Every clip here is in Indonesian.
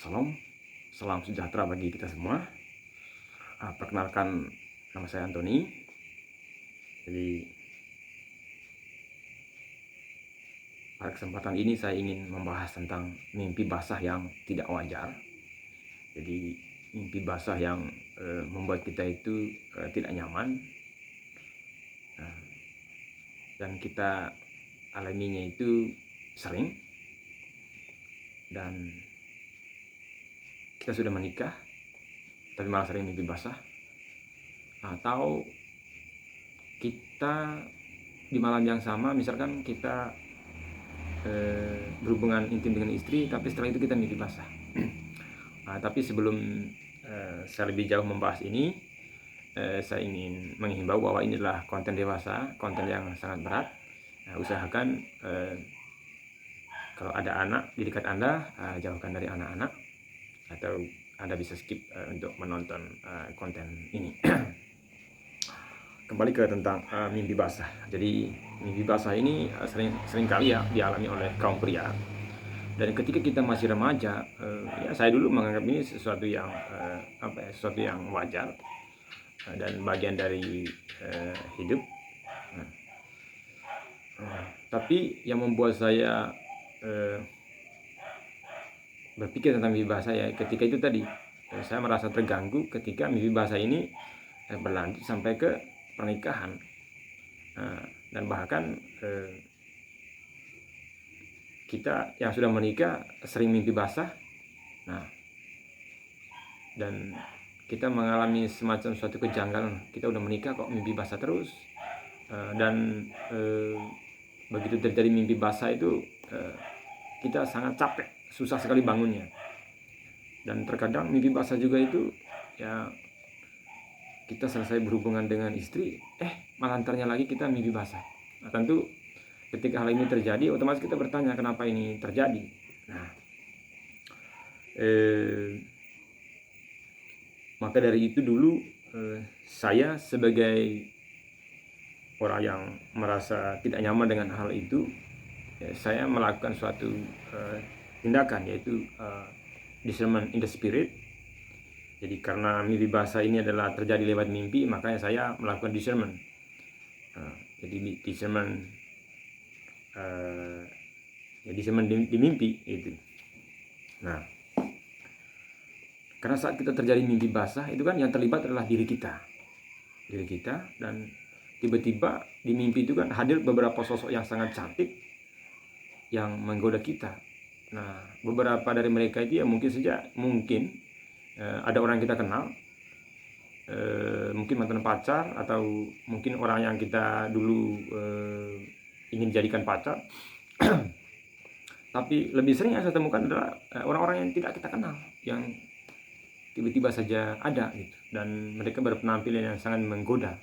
Salam, salam sejahtera bagi kita semua. Perkenalkan, nama saya Anthony. Jadi pada kesempatan ini saya ingin membahas tentang mimpi basah yang tidak wajar. Jadi mimpi basah yang membuat kita itu tidak nyaman, dan kita alaminya itu sering, dan kita sudah menikah tapi malah sering mimpi basah. Atau kita di malam yang sama, misalkan kita berhubungan intim dengan istri, tapi setelah itu kita mimpi basah. Tapi sebelum saya lebih jauh membahas ini, saya ingin menghimbau bahwa ini adalah konten dewasa, konten yang sangat berat. Usahakan kalau ada anak di dekat Anda, jauhkan dari anak-anak, atau Anda bisa skip untuk menonton konten ini. Kembali ke tentang mimpi basah. Jadi mimpi basah ini sering kali ya dialami oleh kaum pria. Dan ketika kita masih remaja, ya saya dulu menganggap ini sesuatu yang sesuatu yang wajar dan bagian dari hidup. Tapi yang membuat saya berpikir tentang mimpi basah ya ketika itu tadi, saya merasa terganggu ketika mimpi basah ini berlanjut sampai ke pernikahan, dan bahkan kita yang sudah menikah sering mimpi basah. Dan kita mengalami semacam suatu kejanggalan, kita udah menikah kok mimpi basah terus. Dan begitu terjadi mimpi basah itu, kita sangat capek, susah sekali bangunnya. Dan terkadang mimpi basah juga itu ya, kita selesai berhubungan dengan istri, malah antarnya lagi kita mimpi basah. Tentu ketika hal ini terjadi, otomatis kita bertanya kenapa ini terjadi. Maka dari itu dulu saya sebagai orang yang merasa tidak nyaman dengan hal itu, saya melakukan suatu tindakan, yaitu discernment in the spirit. Jadi karena mimpi basah ini adalah terjadi lewat mimpi, makanya saya melakukan discernment. Jadi discernment, discernment di mimpi itu. Karena saat kita terjadi mimpi basah itu kan yang terlibat adalah diri kita, dan tiba-tiba di mimpi itu kan hadir beberapa sosok yang sangat cantik yang menggoda kita. Beberapa dari mereka itu ya mungkin ada orang yang kita kenal, mungkin mantan pacar, atau mungkin orang yang kita dulu ingin jadikan pacar. Tapi lebih sering yang saya temukan adalah orang-orang yang tidak kita kenal, yang tiba-tiba saja ada gitu, dan mereka berpenampilan yang sangat menggoda.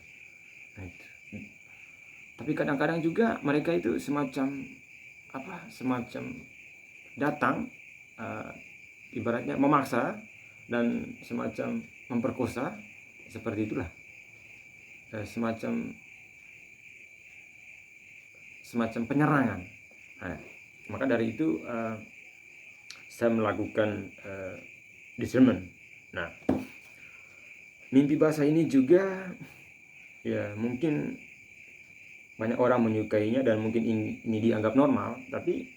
Tapi kadang-kadang juga mereka itu semacam datang, ibaratnya memaksa dan semacam memperkosa, seperti itulah, semacam penyerangan. Maka dari itu saya melakukan discernment. Mimpi basah ini juga ya mungkin banyak orang menyukainya dan mungkin ini dianggap normal, tapi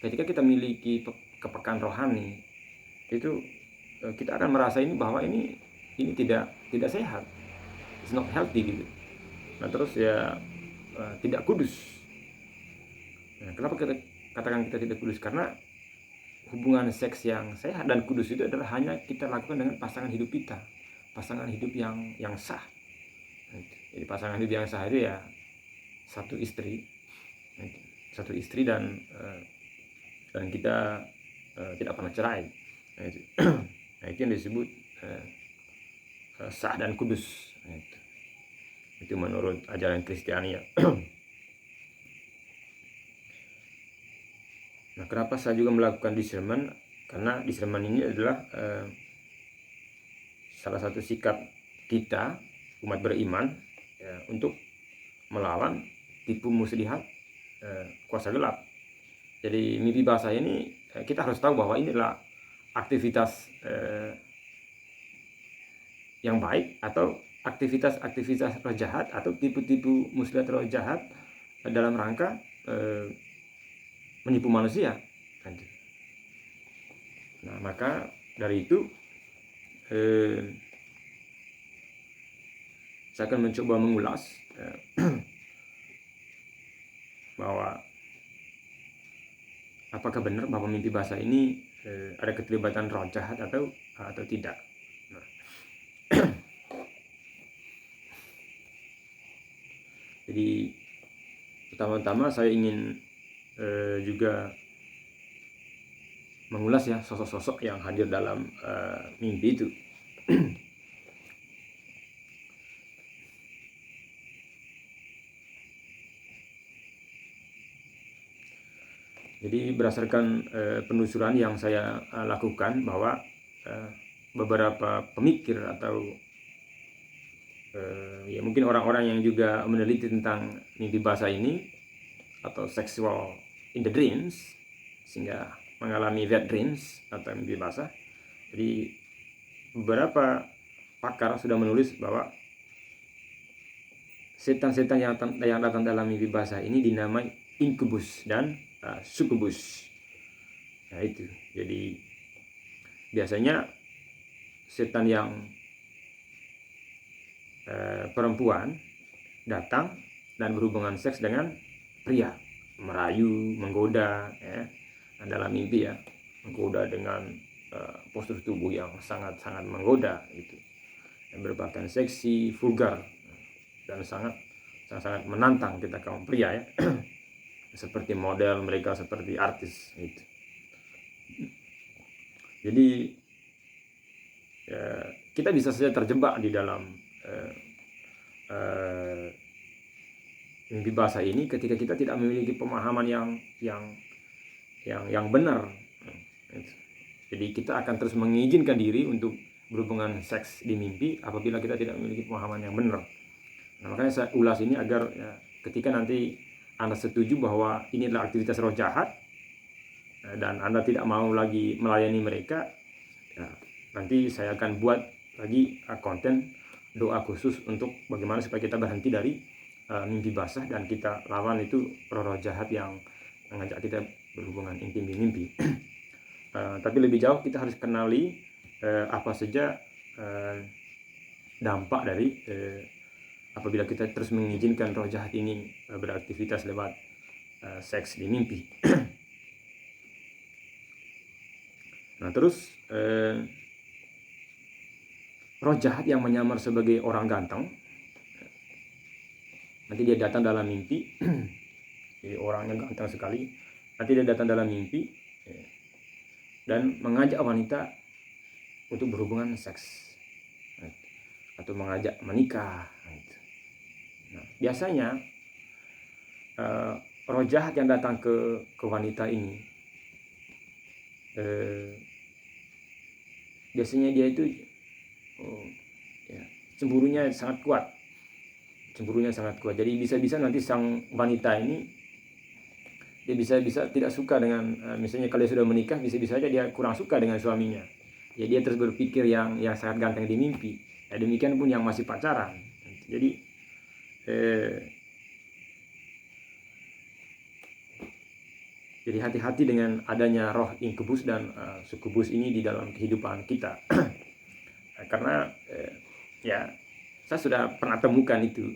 ketika kita memiliki kepekaan rohani itu, kita akan merasa ini bahwa ini tidak sehat, it's not healthy gitu. Terus ya tidak kudus. Kenapa kita katakan kita tidak kudus? Karena hubungan seks yang sehat dan kudus itu adalah hanya kita lakukan dengan pasangan hidup kita, pasangan hidup yang sah. Jadi pasangan hidup yang sah itu ya satu istri, dan kita tidak pernah cerai. Itu yang disebut sah dan kudus. Itu menurut ajaran Kristiani ya. Kenapa saya juga melakukan discernment? Karena discernment ini adalah salah satu sikap kita umat beriman ya, untuk melawan tipu muslihat kuasa gelap. Jadi mimpi basah ini kita harus tahu bahwa ini adalah aktivitas yang baik atau aktivitas roh jahat atau tipu-tipu muslihat roh jahat dalam rangka menipu manusia. Nah, maka dari itu saya akan mencoba mengulas bahwa apakah benar bahwa mimpi basah ini ada keterlibatan roh jahat atau tidak. Nah, jadi pertama-tama saya ingin juga mengulas ya sosok-sosok yang hadir dalam mimpi itu. Jadi berdasarkan penelusuran yang saya lakukan bahwa beberapa pemikir atau ya mungkin orang-orang yang juga meneliti tentang mimpi basah ini atau sexual in the dreams, sehingga mengalami wet dreams atau mimpi basah. Jadi beberapa pakar sudah menulis bahwa setan-setan yang datang dalam mimpi basah ini dinamai incubus dan succubus. Nah itu, jadi biasanya setan yang perempuan datang dan berhubungan seks dengan pria, merayu, menggoda ya, dalam mimpi ya, menggoda dengan postur tubuh yang sangat-sangat menggoda gitu, yang berpakaian seksi, vulgar dan sangat menantang kita kaum pria ya. Seperti model mereka, seperti artis gitu. Jadi kita bisa saja terjebak di dalam mimpi basah ini ketika kita tidak memiliki pemahaman yang benar. Jadi kita akan terus mengizinkan diri untuk berhubungan seks di mimpi apabila kita tidak memiliki pemahaman yang benar. Nah, makanya saya ulas ini agar ya, ketika nanti Anda setuju bahwa ini adalah aktivitas roh jahat dan Anda tidak mau lagi melayani mereka, ya, nanti saya akan buat lagi konten doa khusus untuk bagaimana supaya kita berhenti dari mimpi basah dan kita lawan itu roh-roh jahat yang mengajak kita berhubungan intim di mimpi. Tapi lebih jauh kita harus kenali apa saja dampak dari apabila kita terus mengizinkan roh jahat ini beraktivitas lewat seks di mimpi. Nah terus roh jahat yang menyamar sebagai orang ganteng, nanti dia datang dalam mimpi, jadi orangnya ganteng sekali, nanti dia datang dalam mimpi dan mengajak wanita untuk berhubungan seks atau mengajak menikah. Nah, biasanya roh jahat yang datang ke wanita ini biasanya dia itu cemburunya sangat kuat. Jadi bisa-bisa nanti sang wanita ini dia bisa tidak suka dengan misalnya kalau dia sudah menikah, bisa-bisa aja dia kurang suka dengan suaminya. Ya dia terus berpikir yang sangat ganteng di mimpi. Ya, demikian pun yang masih pacaran. Jadi hati-hati dengan adanya roh incubus dan succubus ini di dalam kehidupan kita. Karena ya saya sudah pernah temukan itu.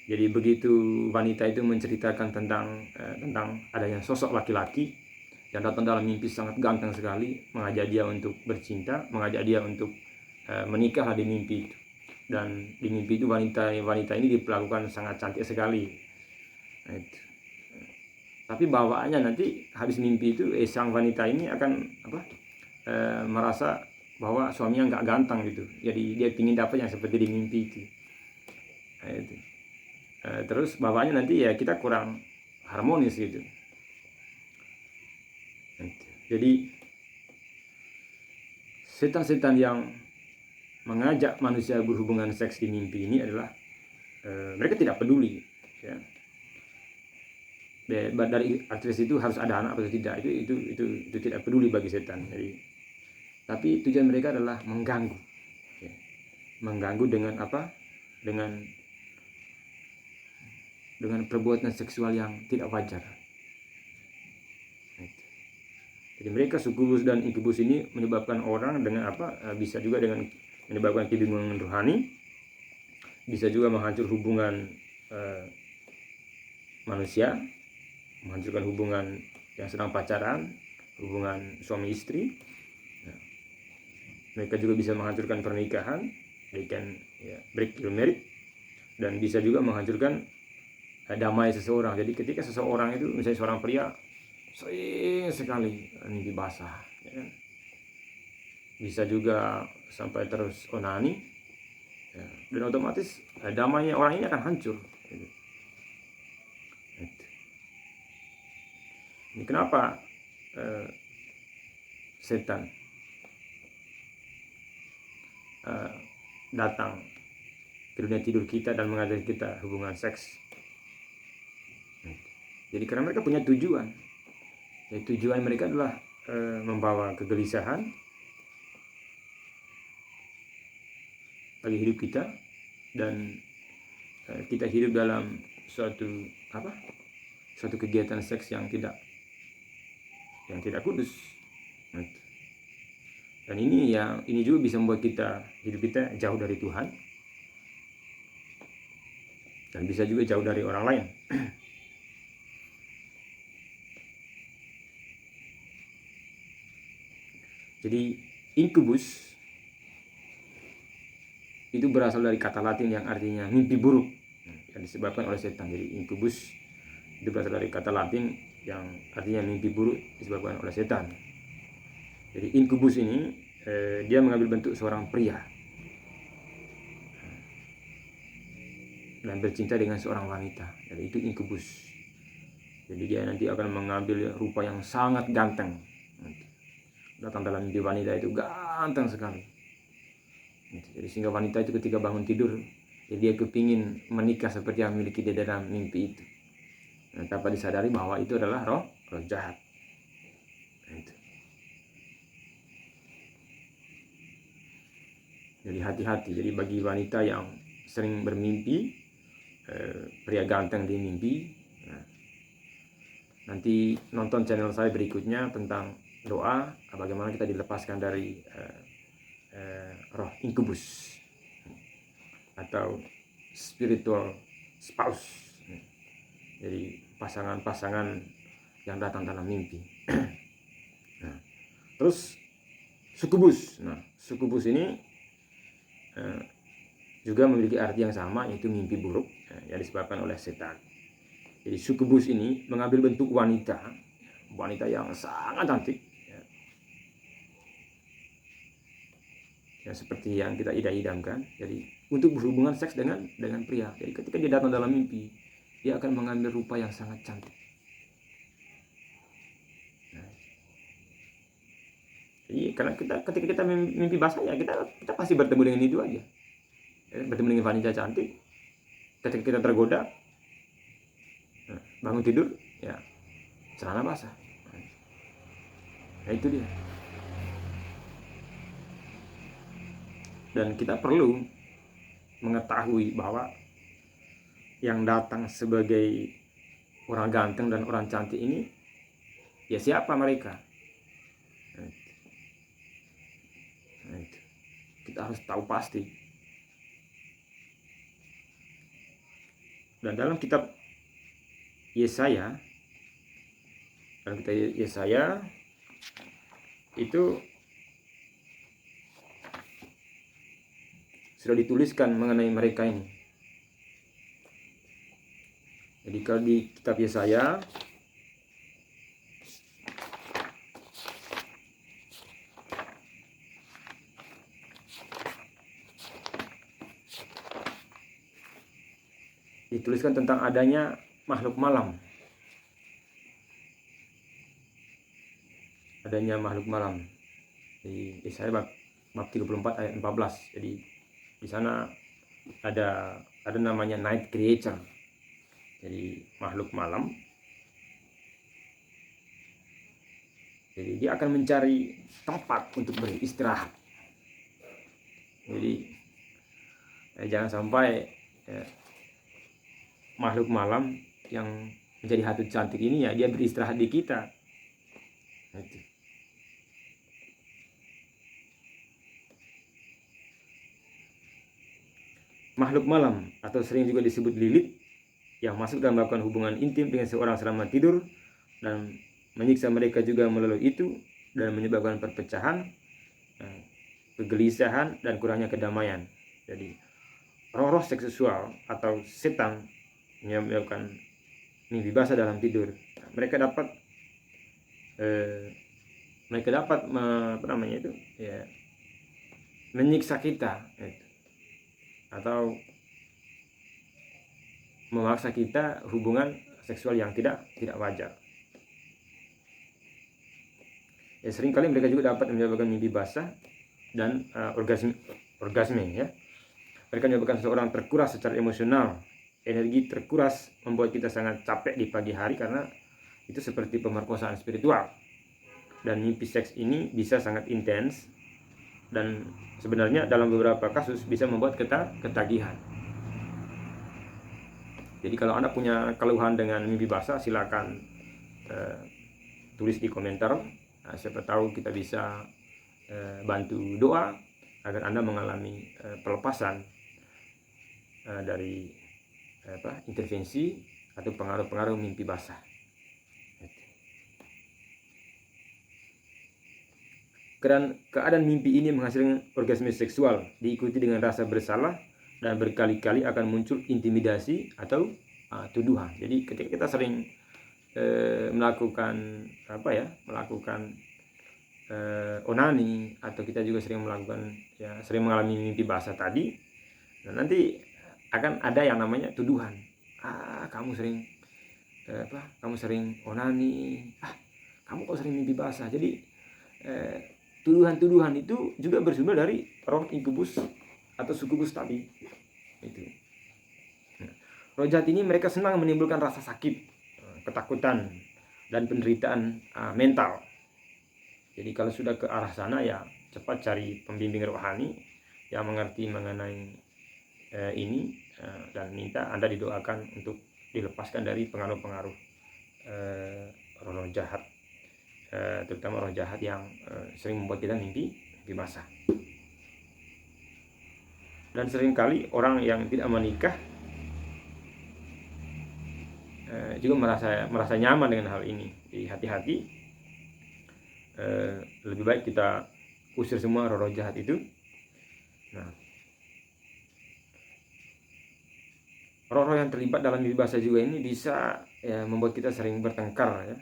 Jadi begitu wanita itu menceritakan tentang adanya sosok laki-laki yang datang dalam mimpi sangat ganteng sekali, mengajak dia untuk bercinta, mengajak dia untuk menikah di mimpi itu. Dan di mimpi itu wanita ini diperlakukan sangat cantik sekali. Nah, itu. Tapi bawaannya nanti habis mimpi itu sang wanita ini akan merasa bahwa suaminya nggak ganteng gitu. Jadi dia ingin dapat yang seperti di mimpi itu. Nah, itu. Terus bawaannya nanti ya kita kurang harmonis gitu. Jadi setan-setan yang mengajak manusia berhubungan seks di mimpi ini adalah mereka tidak peduli ya. dari aktivitas itu harus ada anak atau tidak, itu tidak peduli bagi setan. Jadi, tapi tujuan mereka adalah mengganggu, ya. Mengganggu dengan apa? Dengan perbuatan seksual yang tidak wajar. Jadi mereka sukubus dan inkubus ini menyebabkan orang dengan apa? Bisa juga dengan menyebabkan kebingungan rohani, bisa juga menghancur hubungan manusia, menghancurkan hubungan yang sedang pacaran, hubungan suami istri. Mereka juga bisa menghancurkan pernikahan, they can break your marriage, dan bisa juga menghancurkan damai seseorang. Jadi ketika seseorang itu, misalnya seorang pria sering sekali mimpi basah, ya kan? Bisa juga sampai terus onani, ya, dan otomatis damainya orang ini akan hancur. Ini kenapa setan datang ke dunia tidur kita dan mengajari kita hubungan seks. Jadi karena mereka punya tujuan. Ya, tujuan mereka adalah membawa kegelisahan bagi hidup kita, dan kita hidup dalam suatu kegiatan seks yang tidak kudus. Dan ini juga bisa membuat hidup kita jauh dari Tuhan, dan bisa juga jauh dari orang lain. Jadi inkubus itu berasal dari kata Latin yang artinya mimpi buruk, yang disebabkan oleh setan. Jadi inkubus itu berasal dari kata Latin yang artinya mimpi buruk disebabkan oleh setan. Jadi inkubus ini dia mengambil bentuk seorang pria dan bercinta dengan seorang wanita. Jadi itu inkubus. Jadi dia nanti akan mengambil rupa yang sangat ganteng. Datang dalam mimpi wanita itu ganteng sekali. Jadi sehingga wanita itu ketika bangun tidur, ya dia kepingin menikah seperti yang memiliki dia dalam mimpi itu. Tanpa disadari bahwa itu adalah roh jahat. Jadi hati-hati. Jadi bagi wanita yang sering bermimpi pria ganteng di mimpi, nanti nonton channel saya berikutnya tentang doa bagaimana kita dilepaskan dari roh inkubus atau spiritual spouse. Jadi pasangan-pasangan yang datang dalam mimpi. Terus sukubus. Sukubus ini juga memiliki arti yang sama, yaitu mimpi buruk yang disebabkan oleh setan. Jadi sukubus ini mengambil bentuk wanita yang sangat cantik, ya, seperti yang kita idam-idamkan. Jadi untuk berhubungan seks dengan pria. Jadi ketika dia datang dalam mimpi, dia akan mengambil rupa yang sangat cantik. Jadi karena ketika kita mimpi basah, ya kita pasti bertemu dengan itu aja. Bertemu dengan wanita cantik. Ketika kita tergoda, bangun tidur, ya celana basah. Nah itu dia. Dan kita perlu mengetahui bahwa yang datang sebagai orang ganteng dan orang cantik ini, ya siapa mereka? Nah, itu. Kita harus tahu pasti. Dan dalam kitab Yesaya, itu sudah dituliskan mengenai mereka ini. Jadi kalau di kitab Yesaya dituliskan tentang adanya makhluk malam. Di Yesaya bab 34 ayat 14. Jadi di sana ada namanya night creature. Jadi makhluk malam Jadi dia akan mencari tempat untuk beristirahat. Jadi jangan sampai makhluk malam yang menjadi hatut cantik ini ya dia beristirahat di kita. Itu. Makhluk malam atau sering juga disebut Lilith yang masuk dan melakukan hubungan intim dengan seorang selama tidur dan menyiksa mereka juga melalui itu dan menyebabkan perpecahan, kegelisahan dan kurangnya kedamaian. Jadi roh-roh seksual atau setan yang melakukan mimpi basah dalam tidur, mereka dapat menyiksa kita atau memaksa kita hubungan seksual yang tidak wajar. Seringkali mereka juga dapat menyebabkan mimpi basah dan orgasme ya. Mereka menyebabkan seseorang terkuras secara emosional. Energi terkuras membuat kita sangat capek di pagi hari karena itu seperti pemerkosaan spiritual. Dan mimpi seks ini bisa sangat intens dan sebenarnya dalam beberapa kasus bisa membuat kita ketagihan. Jadi kalau Anda punya keluhan dengan mimpi basah, silakan tulis di komentar. Siapa tahu kita bisa bantu doa agar Anda mengalami pelepasan dari intervensi atau pengaruh-pengaruh mimpi basah. Keadaan mimpi ini menghasilkan orgasme seksual diikuti dengan rasa bersalah dan berkali-kali akan muncul intimidasi atau tuduhan. Jadi ketika kita sering melakukan onani atau kita juga sering mengalami mimpi basah tadi, nah nanti akan ada yang namanya tuduhan. Kamu sering onani, kamu kok sering mimpi basah. Jadi tuduhan-tuduhan itu juga bersumber dari roh inkubus atau sukubus tadi. Itu. Roh jahat ini mereka senang menimbulkan rasa sakit, ketakutan dan penderitaan mental. Jadi kalau sudah ke arah sana ya cepat cari pembimbing rohani yang mengerti mengenai ini dan minta Anda didoakan untuk dilepaskan dari pengaruh-pengaruh roh jahat, terutama roh jahat yang sering membuat kita mimpi basah. Dan seringkali orang yang tidak menikah juga merasa nyaman dengan hal ini. Jadi hati-hati, lebih baik kita usir semua roh jahat itu. Nah, roh-roh yang terlibat dalam mimpi basah juga ini bisa membuat kita sering bertengkar ya.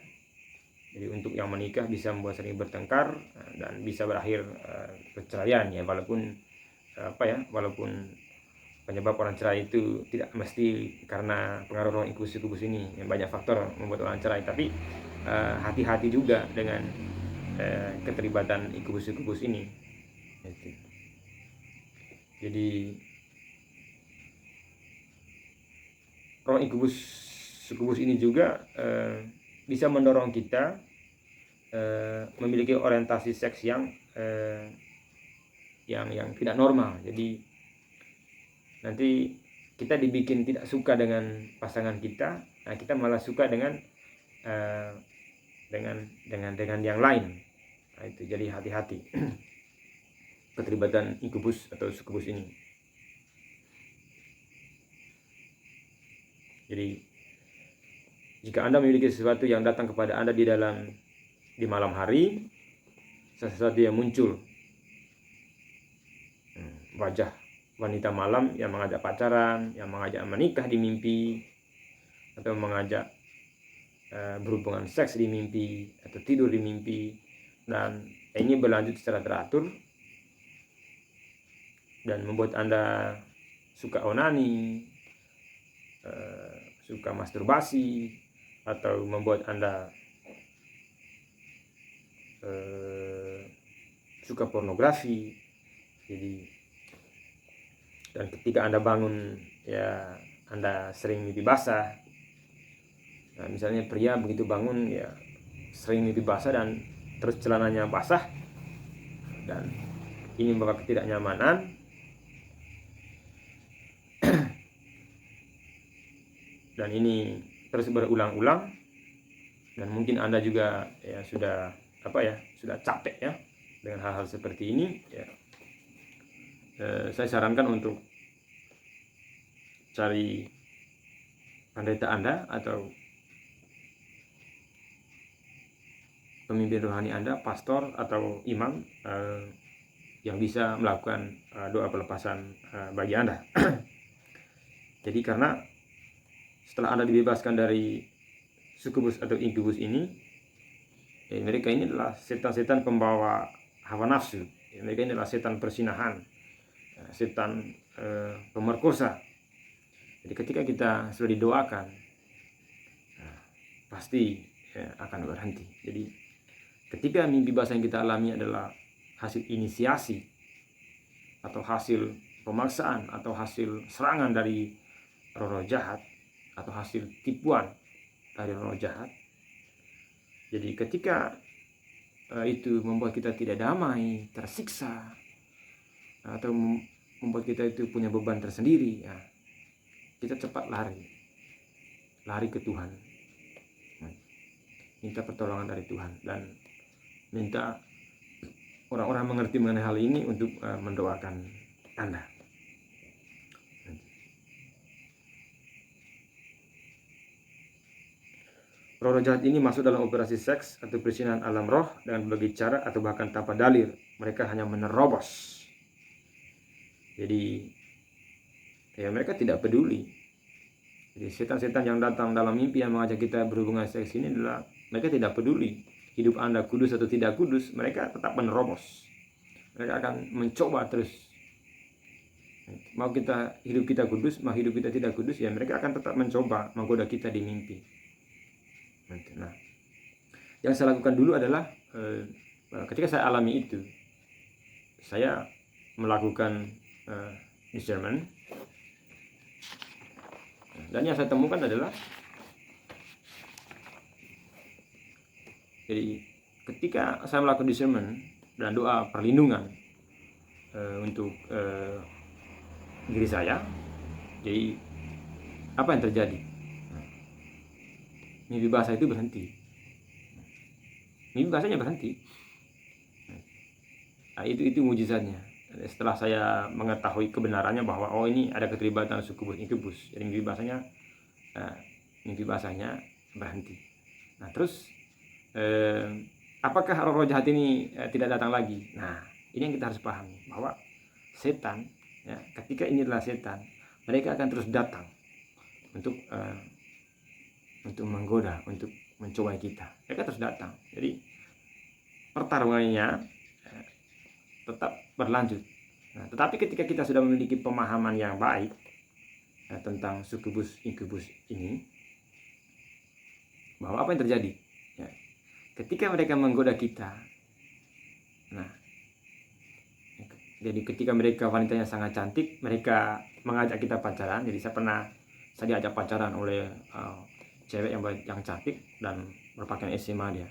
Jadi untuk yang menikah bisa membuat sering bertengkar dan bisa berakhir perceraian ya, walaupun penyebab orang cerai itu tidak mesti karena pengaruh roh inkubus ini, yang banyak faktor membuat orang cerai, tapi hati-hati juga dengan keterlibatan inkubus ini. Jadi roh inkubus ini juga bisa mendorong kita memiliki orientasi seks yang tidak normal. Jadi nanti kita dibikin tidak suka dengan pasangan kita, nah kita malah suka dengan yang lain. Nah, itu jadi hati-hati keterlibatan inkubus atau sukubus ini. Jadi jika Anda memiliki sesuatu yang datang kepada Anda di malam hari, sesuatu yang muncul, wajah wanita malam yang mengajak pacaran, yang mengajak menikah di mimpi, atau mengajak berhubungan seks di mimpi, atau tidur di mimpi, dan ini berlanjut secara teratur dan membuat Anda suka onani, suka masturbasi, atau membuat Anda suka pornografi. Jadi dan ketika Anda bangun ya Anda sering mimpi basah. Nah, misalnya pria begitu bangun ya sering mimpi basah dan terus celananya basah, dan ini membawa ketidaknyamanan. Dan ini terus berulang-ulang, dan mungkin Anda juga ya sudah capek ya dengan hal-hal seperti ini ya. Saya sarankan untuk cari pendeta Anda atau pemimpin rohani Anda, pastor atau imam yang bisa melakukan doa pelepasan bagi Anda. Jadi karena setelah Anda dibebaskan dari sukubus atau inkubus ini, mereka ini adalah setan-setan pembawa hawa nafsu. Mereka ini adalah setan persinahan, setan pemerkosa. Jadi ketika kita sudah didoakan, pasti akan berhenti. Jadi ketika mimpi basah yang kita alami adalah hasil inisiasi atau hasil pemaksaan atau hasil serangan dari roh-roh jahat atau hasil tipuan dari roh jahat. Jadi ketika itu membuat kita tidak damai, tersiksa, atau membuat kita itu punya beban tersendiri, ya, kita cepat lari ke Tuhan, minta pertolongan dari Tuhan, dan minta orang-orang mengerti mengenai hal ini untuk mendoakan Anda. Roh jahat ini masuk dalam operasi seks atau perzinahan alam roh dengan berbagai cara atau bahkan tanpa dalil. Mereka hanya menerobos. Jadi ya mereka tidak peduli. Jadi setan-setan yang datang dalam mimpi yang mengajak kita berhubungan seks ini adalah mereka tidak peduli hidup Anda kudus atau tidak kudus, mereka tetap menerobos. Mereka akan mencoba terus. Mau kita hidup kita kudus, mau hidup kita tidak kudus, ya mereka akan tetap mencoba menggoda kita di mimpi. Nah, yang saya lakukan dulu adalah ketika saya alami itu, saya melakukan discernment, dan yang saya temukan adalah, jadi ketika saya melakukan discernment dan doa perlindungan untuk diri saya, jadi apa yang terjadi? Mimpi basah itu berhenti. Mimpi basahnya berhenti. Nah, itu mujizatnya. Setelah saya mengetahui kebenarannya bahwa ini ada keterlibatan sukubus inkubus, jadi mimpi basahnya berhenti. Nah terus apakah roh jahat ini tidak datang lagi? Nah ini yang kita harus pahami, bahwa setan, ya, ketika ini adalah setan, mereka akan terus datang untuk menggoda, untuk mencobai kita. Mereka terus datang. Jadi pertarungannya tetap berlanjut. Nah, tetapi ketika kita sudah memiliki pemahaman yang baik tentang sukubus inkubus ini, bahwa apa yang terjadi? Ya, ketika mereka menggoda kita, nah, jadi ketika mereka wanitanya sangat cantik, mereka mengajak kita pacaran. Jadi saya diajak pacaran oleh cewek yang cantik dan berpakaian SMA, dia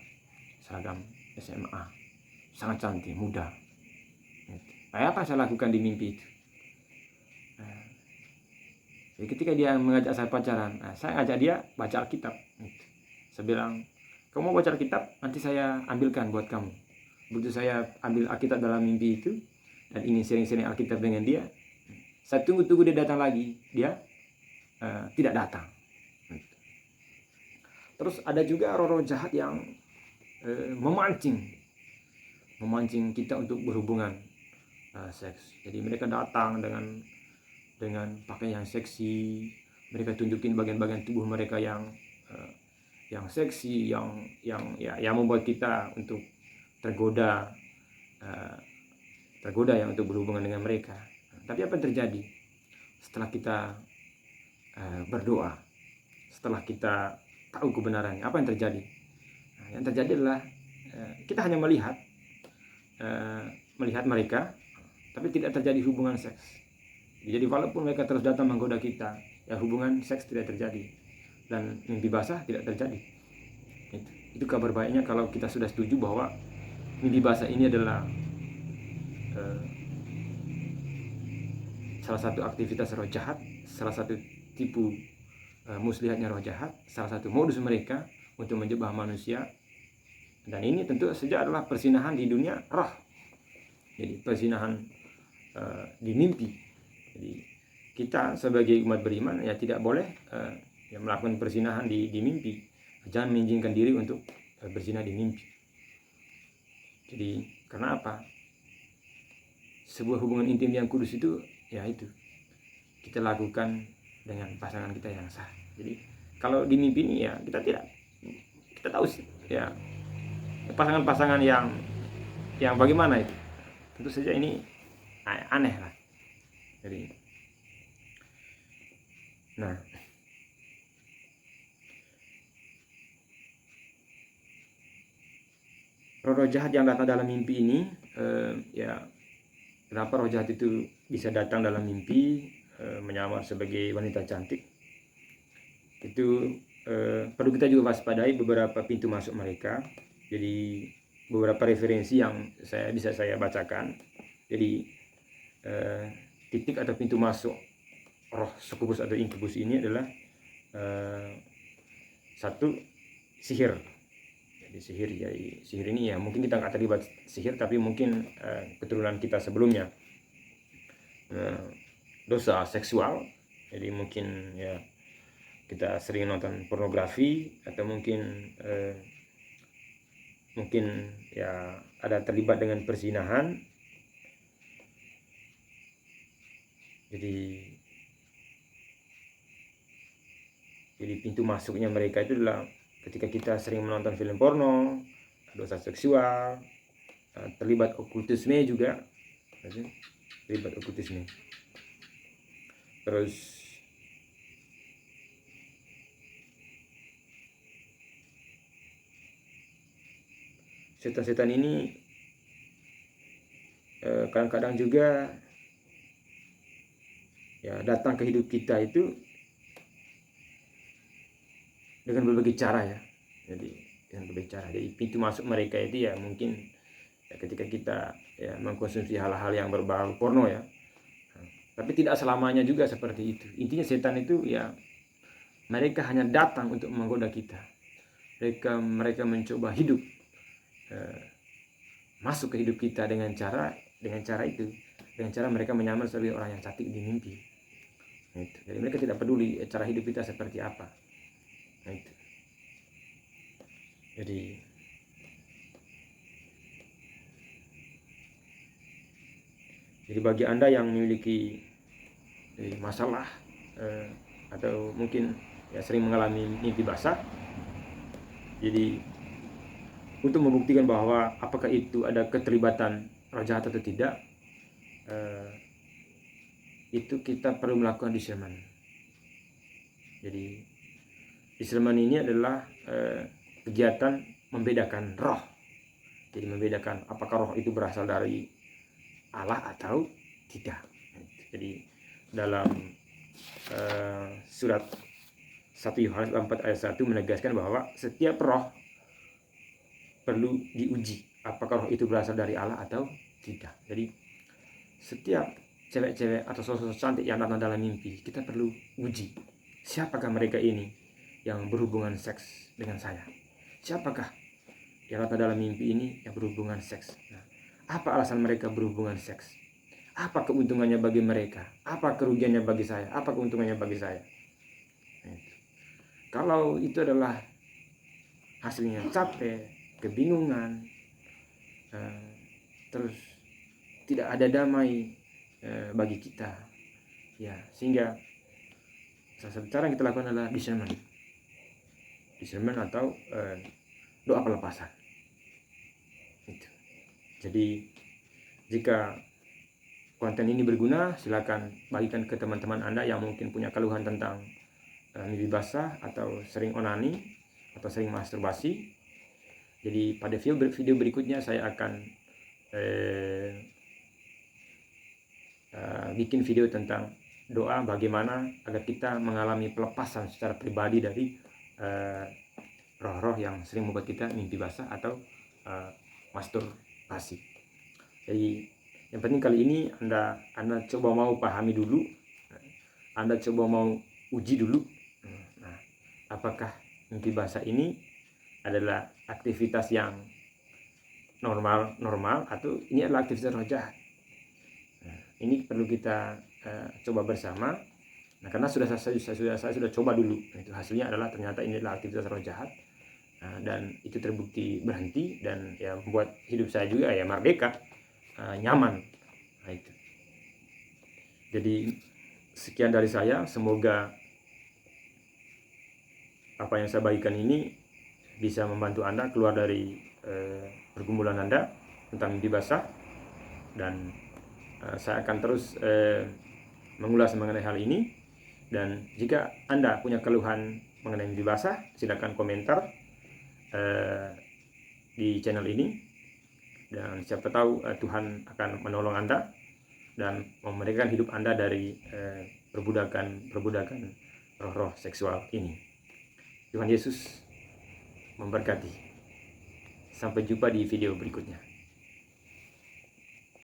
seragam SMA, sangat cantik, muda. Nah, apa saya lakukan di mimpi itu? Jadi ketika dia mengajak saya pacaran, saya ajak dia baca Alkitab. Saya bilang, kamu mau baca Alkitab? Nanti saya ambilkan buat kamu. Begitu saya ambil Alkitab dalam mimpi itu, dan ingin sering-sering Alkitab dengan dia, saya tunggu dia datang lagi. Dia tidak datang. Terus ada juga roh-roh jahat yang memancing kita untuk berhubungan seks. Jadi mereka datang dengan pakaian yang seksi, mereka tunjukin bagian-bagian tubuh mereka yang seksi, yang membuat kita untuk tergoda ya untuk berhubungan dengan mereka. Tapi apa yang terjadi setelah kita berdoa, setelah kita tahu kebenarannya? Apa yang terjadi? Nah, yang terjadi adalah kita hanya melihat mereka, tapi tidak terjadi hubungan seks. Jadi walaupun mereka terus datang menggoda kita, ya hubungan seks tidak terjadi, dan mimpi basah tidak terjadi. Itu kabar baiknya kalau kita sudah setuju bahwa mimpi basah ini adalah salah satu aktivitas roh jahat, salah satu tipu muslihatnya roh jahat, salah satu modus mereka untuk menjebak manusia. Dan ini tentu saja adalah persinahan di dunia roh. Jadi persinahan di mimpi. Jadi kita sebagai umat beriman ya tidak boleh melakukan persinahan di mimpi. Jangan mengizinkan diri untuk berzinah di mimpi. Jadi karena apa? Sebuah hubungan intim yang kudus itu ya itu kita lakukan dengan pasangan kita yang sah. Jadi kalau di mimpi ini ya kita tahu ya pasangan-pasangan yang bagaimana itu, tentu saja ini aneh lah. Jadi nah roh jahat yang datang dalam mimpi ini ya kenapa roh jahat itu bisa datang dalam mimpi menyamar sebagai wanita cantik, itu perlu kita juga waspadai beberapa pintu masuk mereka. Jadi beberapa referensi yang bisa saya bacakan. Jadi titik atau pintu masuk roh sukubus atau inkubus ini adalah satu, sihir. Jadi sihir ini ya mungkin kita nggak terlibat sihir, tapi mungkin keturunan kita sebelumnya dosa seksual. Jadi mungkin ya kita sering nonton pornografi, atau mungkin ya ada terlibat dengan perzinahan. Jadi pintu masuknya mereka itu adalah ketika kita sering menonton film porno, dosa seksual, terlibat okultisme juga, terus setan-setan ini kadang-kadang juga ya datang ke hidup kita itu dengan berbagai cara ya. Jadi pintu masuk mereka itu ya mungkin ya ketika kita ya mengkonsumsi hal-hal yang berbau porno ya. Tapi tidak selamanya juga seperti itu. Intinya setan itu ya mereka hanya datang untuk menggoda kita. Mereka mencoba hidup masuk ke hidup kita dengan cara mereka menyamar sebagai orang yang cantik di mimpi. Jadi mereka tidak peduli cara hidup kita seperti apa. Jadi bagi Anda yang memiliki masalah atau mungkin ya sering mengalami mimpi basah, jadi untuk membuktikan bahwa apakah itu ada keterlibatan roh jahat atau tidak, itu kita perlu melakukan discernment. Jadi discernment ini adalah kegiatan membedakan roh. Jadi membedakan apakah roh itu berasal dari Allah atau tidak. Jadi dalam surat 1 Yohanes 4 ayat 1 menegaskan bahwa setiap roh perlu diuji apakah roh itu berasal dari Allah atau tidak. Jadi setiap cewek-cewek atau sosok cantik yang datang dalam mimpi, kita perlu uji siapakah mereka ini yang berhubungan seks dengan saya. Siapakah yang datang dalam mimpi ini yang berhubungan seks? Nah, apa alasan mereka berhubungan seks? Apa keuntungannya bagi mereka? Apa kerugiannya bagi saya? Apa keuntungannya bagi saya? Kalau itu adalah hasilnya capek, kebingungan, terus tidak ada damai bagi kita, ya sehingga salah satu cara yang kita lakukan adalah discernment atau doa pelepasan. Jadi jika konten ini berguna, silakan bagikan ke teman-teman Anda yang mungkin punya keluhan tentang mimpi basah atau sering onani atau sering masturbasi. Jadi pada video berikutnya saya akan bikin video tentang doa bagaimana agar kita mengalami pelepasan secara pribadi dari roh-roh yang sering membuat kita mimpi basah atau fasik. Jadi yang penting kali ini Anda coba mau pahami dulu, Anda coba mau uji dulu. Nah, apakah mimpi basah ini adalah aktivitas yang normal atau ini adalah aktivitas roh jahat? Nah, ini perlu kita coba bersama. Nah, karena saya sudah coba dulu, itu hasilnya adalah ternyata ini adalah aktivitas roh jahat. Nah, dan itu terbukti berhenti dan ya membuat hidup saya juga ya merdeka, nyaman. Nah, itu. Jadi sekian dari saya, semoga apa yang saya bagikan ini bisa membantu Anda keluar dari pergumulan Anda tentang mimpi basah, dan saya akan terus mengulas mengenai hal ini. Dan jika Anda punya keluhan mengenai mimpi basah, silakan komentar di channel ini, dan siapa tahu Tuhan akan menolong Anda dan memerdekakan hidup Anda dari perbudakan roh-roh seksual ini. Tuhan Yesus memberkati. Sampai jumpa di video berikutnya.